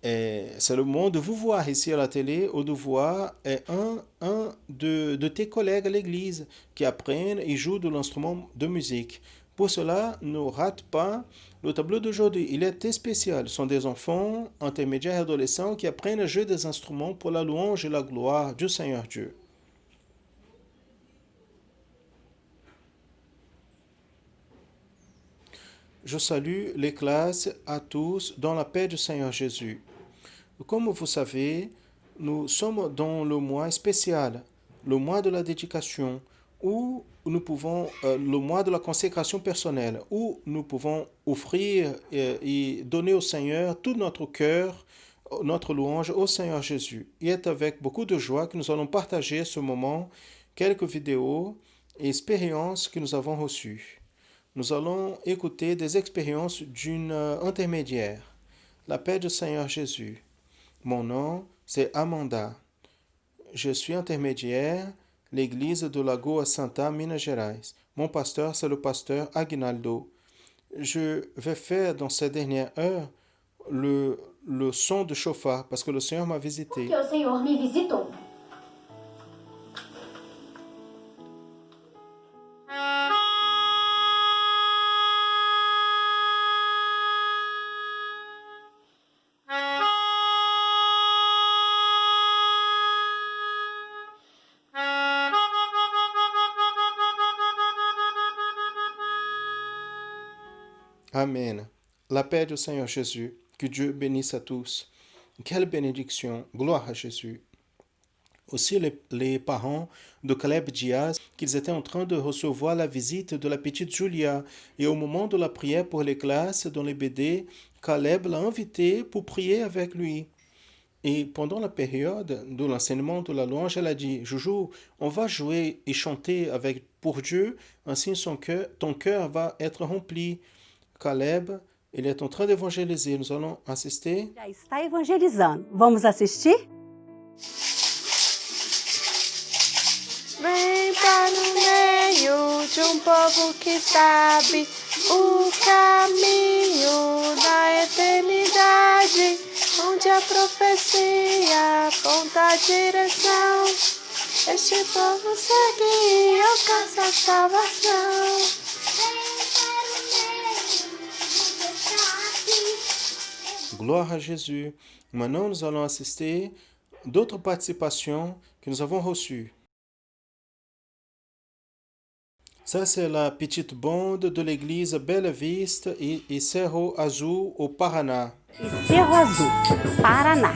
Et c'est le moment de vous voir ici à la télé ou de voir un de tes collègues à l'église qui apprennent et jouent de l'instrument de musique. Pour cela, ne rate pas le tableau d'aujourd'hui. Il est spécial. Ce sont des enfants intermédiaires et adolescents qui apprennent à jouer des instruments pour la louange et la gloire du Seigneur Dieu. Je salue les classes à tous dans la paix du Seigneur Jésus. Comme vous savez, nous sommes dans le mois spécial, le mois de la dédication, où nous pouvons, le mois de la consécration personnelle, où nous pouvons offrir et donner au Seigneur tout notre cœur, notre louange au Seigneur Jésus. Il est avec beaucoup de joie que nous allons partager ce moment, quelques vidéos et expériences que nous avons reçues. Nous allons écouter des expériences d'une intermédiaire. La paix du Seigneur Jésus. Mon nom, c'est Amanda. Je suis intermédiaire, l'église de Lagoa Santa, Minas Gerais. Mon pasteur, c'est le pasteur Aguinaldo. Je vais faire dans cette dernière heure le son de chauffard parce que le Seigneur m'a visité. Porque o Senhor me visitou. Amen. La paix du Seigneur Jésus. Que Dieu bénisse à tous. Quelle bénédiction. Gloire à Jésus. Aussi les parents de Caleb Diaz, qu'ils étaient en train de recevoir la visite de la petite Julia. Et au moment de la prière pour les classes dans les BD, Caleb l'a invité pour prier avec lui. Et pendant la période de l'enseignement de la louange, elle a dit, Joujou, on va jouer et chanter pour Dieu, ainsi ton cœur va être rempli. Caleb, ele est en train d'évangéliser. Nous allons assister. Já está evangelizando. Vamos assistir? Vem para o meio de povo que sabe o caminho da eternidade, onde a profecia aponta a direção. Este povo segue e alcança a salvação. Gloire à Jésus. Maintenant, nous allons assister d'autres participations que nous avons reçues. Ça, c'est la petite bande de l'église Bela Vista et Cerro Azul au Paraná. E Cerro Azul, Paraná.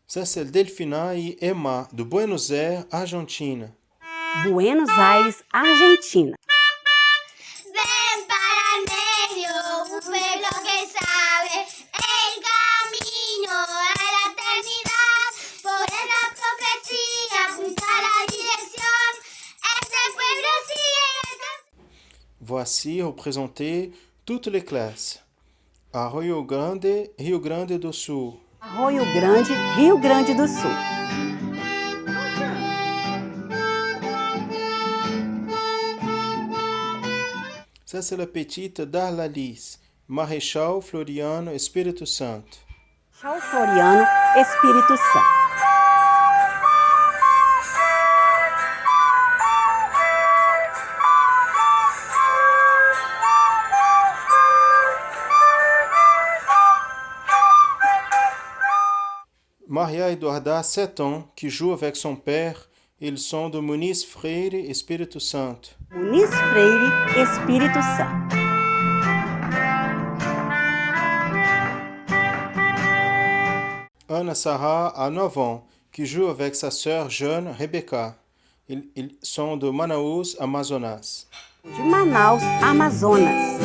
Ça, c'est Delfina et Emma, de Buenos Aires, Argentina. Buenos Aires, Argentina. Ven para el medio, un pueblo que sabe el camino a la eternidad. Por esa profecía, junto a la dirección, este pueblo sigue. Voici représentées toutes les classes. À Rio Grande do Sul. Arroio Grande, Rio Grande do Sul. Ça, c'est la petite Darlalis, Marechal Floriano, Espírito Santo. Chau Floriano, Espírito Santo. Maria Eduarda, 7 ans, qui joue avec son père. Ils sont de Muniz Freire, Espírito Santo. Muniz Freire, Espírito Santo. Ana Sarah, à 9 ans, qui joue avec sa sœur jeune, Rebecca. Ils sont de Manaus, Amazonas. De Manaus, Amazonas.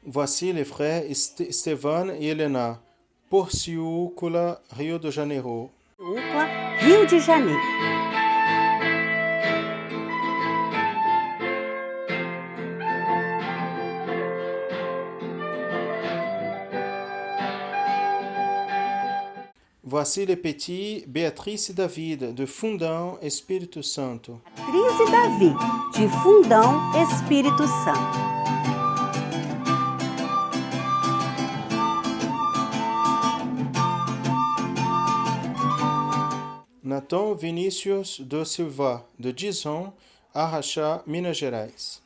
Voici les frères Estevan et Helena, Porciúncula, Rio de Janeiro. Porciúncula, Rio de Janeiro. Voici les petits Beatrice e David, de Fundão, Espírito Santo. Beatriz e Davi, de Fundão, Espírito Santo. Nathan Vinícius do Silva, de Dizon, Araxá, Minas Gerais.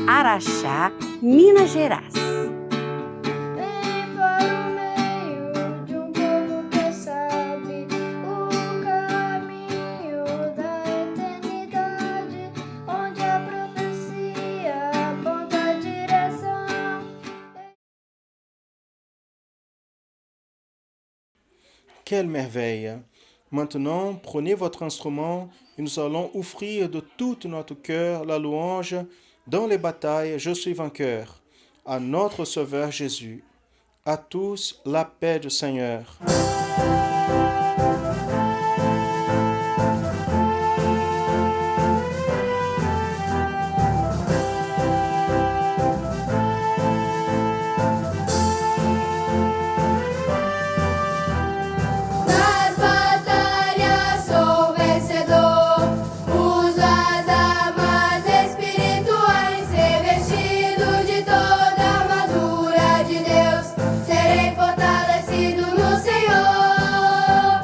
Araxá, Minas Gerais. Vem para o meio de um povo que sabe o caminho da eternidade, onde a profecia aponta a direção. Quelle merveille! Maintenant, prenez votre instrument et nous allons offrir de tout notre cœur la louange. Dans les batailles, je suis vainqueur. À notre Sauveur Jésus. À tous, la paix du Seigneur. Nas batalhas sou vencedor, uso as armas espirituais, revestido de toda a armadura de Deus, serei fortalecido no Senhor.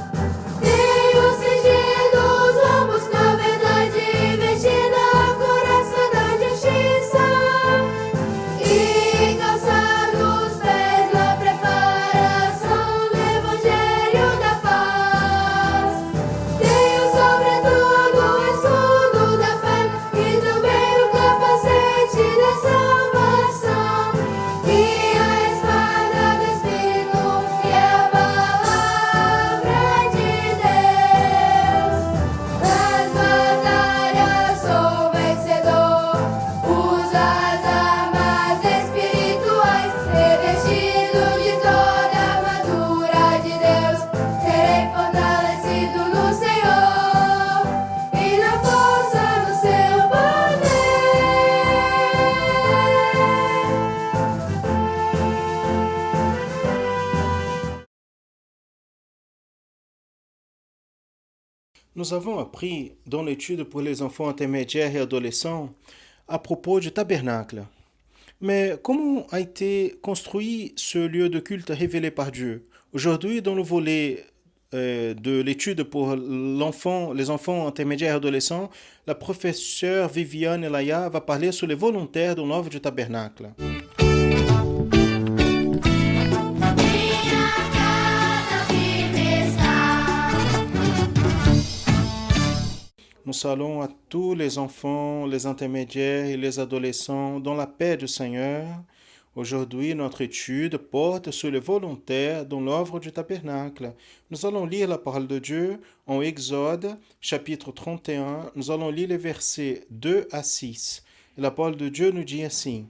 Tenho cingido os lombos com a verdade, vestido a coraça da justiça, e calçado os pés na preparação do Evangelho da paz. Tenho sobretudo o escudo da fé e também o capacete da salvação e a espada do Espírito, que é a palavra de Deus. Nas batalhas sou vencedor, uso as armas espirituais, revestido de toda a armadura de Deus, serei fortalecido no Senhor e na força do seu poder. Nous avons appris dans l'étude pour les enfants intermédiaires et adolescents à propos du tabernacle. Mais comment a été construit ce lieu de culte révélé par Dieu? Aujourd'hui, dans le volet de l'étude pour les enfants intermédiaires et adolescents, la professeure Viviane Elaya va parler sur les volontaires dans l'œuvre du tabernacle. Minha casa firme está. Nous allons à tous les enfants, les intermédiaires et les adolescents dans la paix du Seigneur. Aujourd'hui, notre étude porte sur les volontaires dans l'œuvre du tabernacle. Nous allons lire la parole de Dieu en Exode, chapitre 31. Nous allons lire les versets 2 à 6. Et la parole de Dieu nous dit ainsi.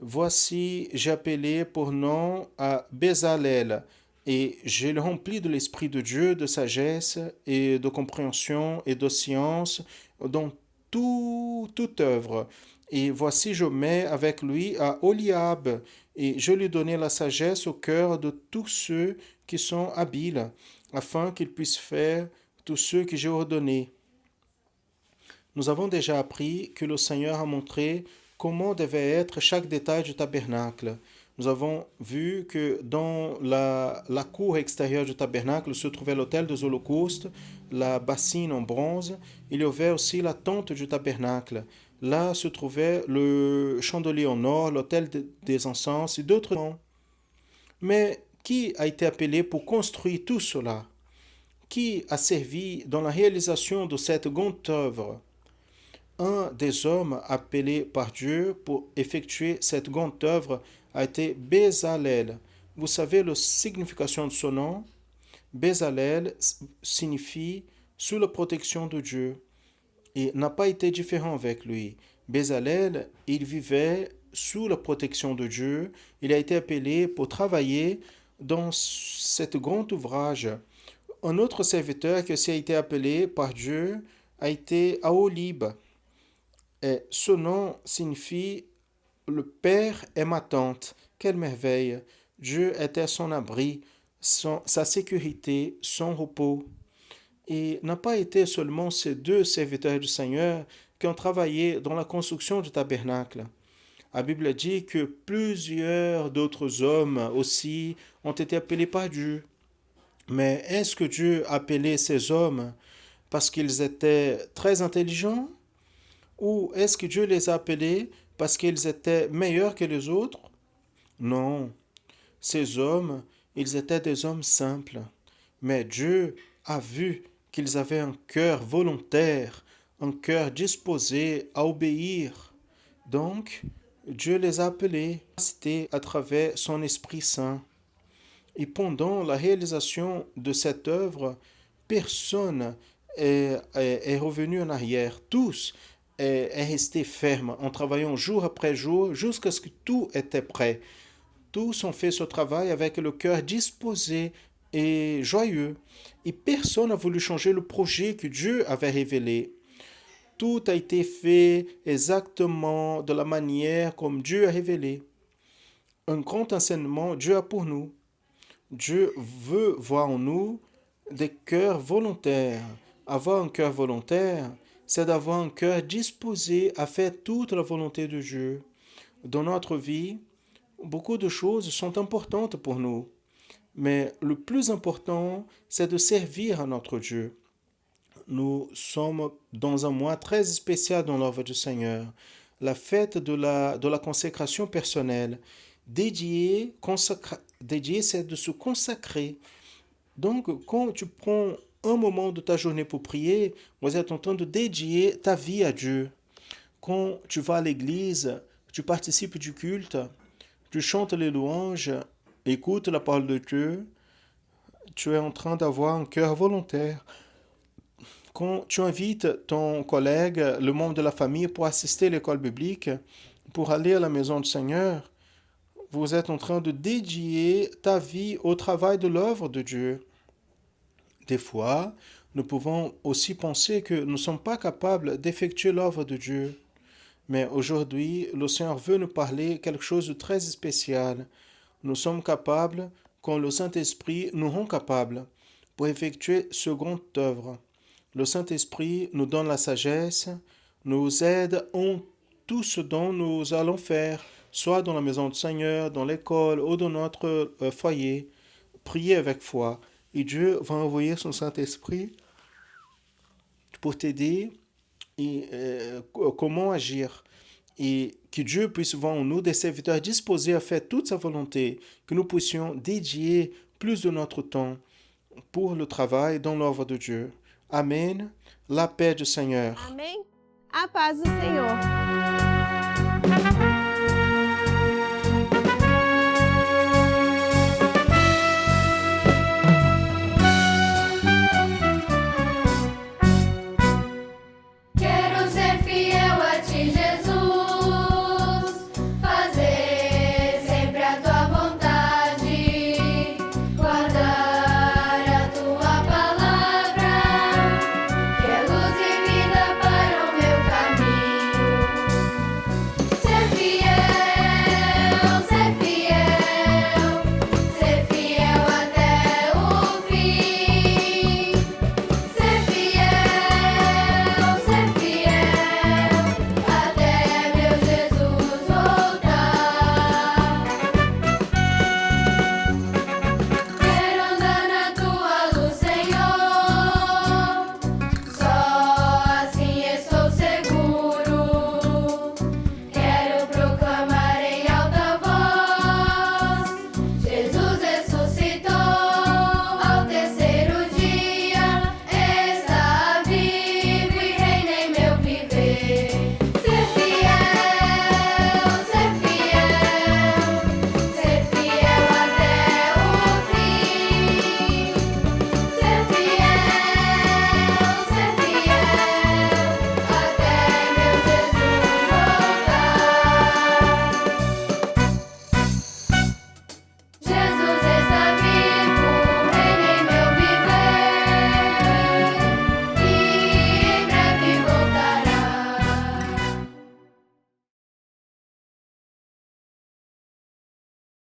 Voici, j'ai appelé pour nom à Bezalel, et je le remplis de l'Esprit de Dieu, de sagesse et de compréhension et de science dans toute œuvre. Et voici, je mets avec lui à Oliab, et je lui donnai la sagesse au cœur de tous ceux qui sont habiles, afin qu'ils puissent faire tout ce que j'ai ordonné. Nous avons déjà appris que le Seigneur a montré comment devait être chaque détail du tabernacle. Nous avons vu que dans la cour extérieure du tabernacle se trouvait l'autel des holocaustes, la bassine en bronze. Il y avait aussi la tente du tabernacle. Là se trouvait le chandelier en or, l'autel des encens et d'autres noms. Mais qui a été appelé pour construire tout cela? Qui a servi dans la réalisation de cette grande œuvre? Un des hommes appelés par Dieu pour effectuer cette grande œuvre a été Bezalel. Vous savez la signification de son nom? Bezalel signifie sous la protection de Dieu. Et n'a pas été différent avec lui. Bezalel, il vivait sous la protection de Dieu. Il a été appelé pour travailler dans cet grand ouvrage, un autre serviteur qui aussi a été appelé par Dieu a été Aholib. Et ce nom signifie le Père est ma tente. Quelle merveille! Dieu était son abri, sa sécurité, son repos. Et n'a pas été seulement ces deux serviteurs du Seigneur qui ont travaillé dans la construction du tabernacle. La Bible dit que plusieurs d'autres hommes aussi ont été appelés par Dieu. Mais est-ce que Dieu a appelé ces hommes parce qu'ils étaient très intelligents? Ou est-ce que Dieu les a appelés parce qu'ils étaient meilleurs que les autres? Non. Ces hommes, ils étaient des hommes simples. Mais Dieu a vu qu'ils avaient un cœur volontaire, un cœur disposé à obéir. Donc, Dieu les a appelés, c'était à travers son Esprit Saint. Et pendant la réalisation de cette œuvre, personne est revenu en arrière. Tous est resté ferme en travaillant jour après jour jusqu'à ce que tout était prêt. Tous ont fait ce travail avec le cœur disposé et joyeux. Et personne n'a voulu changer le projet que Dieu avait révélé. Tout a été fait exactement de la manière comme Dieu a révélé. Un grand enseignement Dieu a pour nous. Dieu veut voir en nous des cœurs volontaires. Avoir un cœur volontaire, c'est d'avoir un cœur disposé à faire toute la volonté de Dieu. Dans notre vie, beaucoup de choses sont importantes pour nous. Mais le plus important, c'est de servir à notre Dieu. Nous sommes dans un mois très spécial dans l'œuvre du Seigneur, la fête de la consécration personnelle. Dédié, c'est de se consacrer. Donc, quand tu prends un moment de ta journée pour prier, vous êtes en train de dédier ta vie à Dieu. Quand tu vas à l'église, tu participes du culte, tu chantes les louanges, écoutes la parole de Dieu, tu es en train d'avoir un cœur volontaire. Quand tu invites ton collègue, le membre de la famille, pour assister à l'école biblique, pour aller à la maison du Seigneur, vous êtes en train de dédier ta vie au travail de l'œuvre de Dieu. Des fois, nous pouvons aussi penser que nous ne sommes pas capables d'effectuer l'œuvre de Dieu. Mais aujourd'hui, le Seigneur veut nous parler quelque chose de très spécial. Nous sommes capables quand le Saint-Esprit nous rend capables pour effectuer ce grande œuvre. Le Saint-Esprit nous donne la sagesse, nous aide en tout ce dont nous allons faire, soit dans la maison du Seigneur, dans l'école ou dans notre foyer. Priez avec foi et Dieu va envoyer son Saint-Esprit pour t'aider et comment agir. Et que Dieu puisse voir en nous des serviteurs disposés à faire toute sa volonté, que nous puissions dédier plus de notre temps pour le travail dans l'œuvre de Dieu. Amen. La paix du Seigneur. Amém? A paz do Senhor. Quero ser fiel a ti, Jesus, fazer sempre a tua vontade, guardar a tua palavra, que é luz e vida para o meu caminho.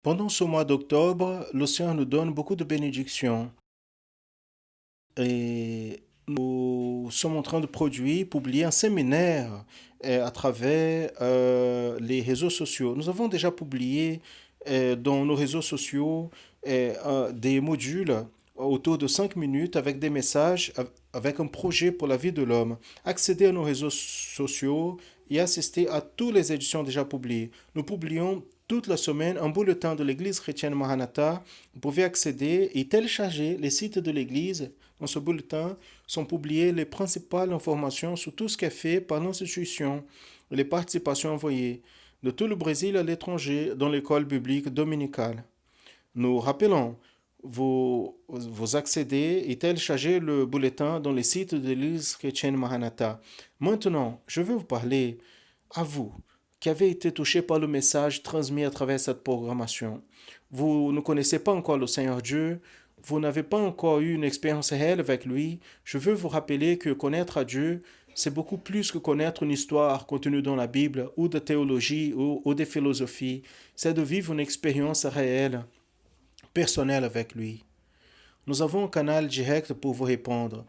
Pendant ce mois d'octobre, le Seigneur nous donne beaucoup de bénédictions. Et nous sommes en train de publier un séminaire à travers les réseaux sociaux. Nous avons déjà publié dans nos réseaux sociaux des modules autour de 5 minutes avec des messages, avec un projet pour la vie de l'homme. Accédez à nos réseaux sociaux et assistez à toutes les éditions déjà publiées. Nous publions toute la semaine un bulletin de l'Église chrétienne Maranatha. Vous pouvez accéder et télécharger les sites de l'Église. Dans ce bulletin sont publiées les principales informations sur tout ce qui est fait par l'institution et les participations envoyées de tout le Brésil à l'étranger dans l'école biblique dominicale. Nous rappelons, vous accédez et téléchargez le bulletin dans les sites de l'Église chrétienne Maranatha. Maintenant, je vais vous parler à vous qui avez été touchés par le message transmis à travers cette programmation. Vous ne connaissez pas encore le Seigneur Dieu, vous n'avez pas encore eu une expérience réelle avec lui. Je veux vous rappeler que connaître à Dieu, c'est beaucoup plus que connaître une histoire contenue dans la Bible ou de théologie ou de philosophie. C'est de vivre une expérience réelle, personnelle avec lui. Nous avons un canal direct pour vous répondre.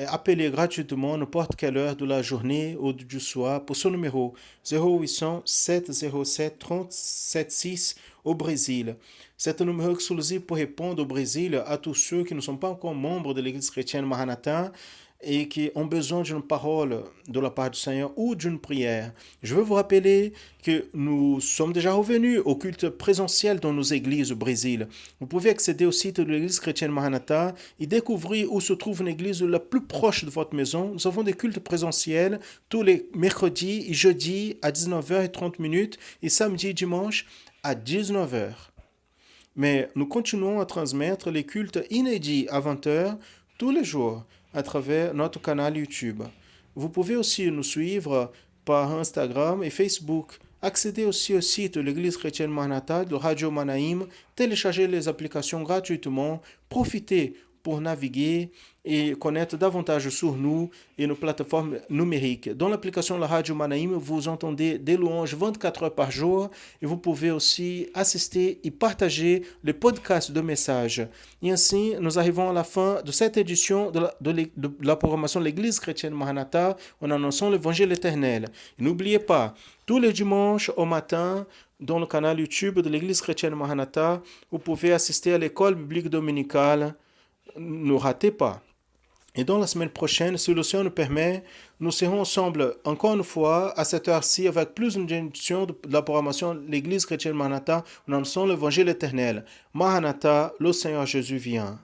Appelez gratuitement n'importe quelle heure de la journée ou du soir pour ce numéro 0800 707 376 au Brésil. C'est un numéro exclusif pour répondre au Brésil à tous ceux qui ne sont pas encore membres de l'Église chrétienne Maranatha et qui ont besoin d'une parole de la part du Seigneur ou d'une prière. Je veux vous rappeler que nous sommes déjà revenus au culte présentiel dans nos églises au Brésil. Vous pouvez accéder au site de l'Église chrétienne Maranatha et découvrir où se trouve une église la plus proche de votre maison. Nous avons des cultes présentiels tous les mercredis et jeudis à 19h30 et samedi et dimanche à 19h. Mais nous continuons à transmettre les cultes inédits à 20h tous les jours à travers notre canal YouTube. Vous pouvez aussi nous suivre par Instagram et Facebook. Accédez aussi au site de l'Église chrétienne Maranatha de Radio Manaim, téléchargez les applications gratuitement, profitez pour naviguer et connaître davantage sur nous et nos plateformes numériques. Dans l'application de la Radio Manaim, vous entendez des louanges 24 heures par jour et vous pouvez aussi assister et partager les podcasts de messages. Et ainsi, nous arrivons à la fin de cette édition de la programmation de l'Église chrétienne Maranatha en annonçant l'Évangile éternel. Et n'oubliez pas, tous les dimanches au matin, dans le canal YouTube de l'Église chrétienne Maranatha, vous pouvez assister à l'école biblique dominicale. Ne ratez pas. Et dans la semaine prochaine, si le Seigneur nous permet, nous serons ensemble encore une fois à cette heure-ci avec plus d'une édition de la programmation de l'Église chrétienne Maranatha en annonçant l'Évangile éternel. Maranatha, le Seigneur Jésus vient.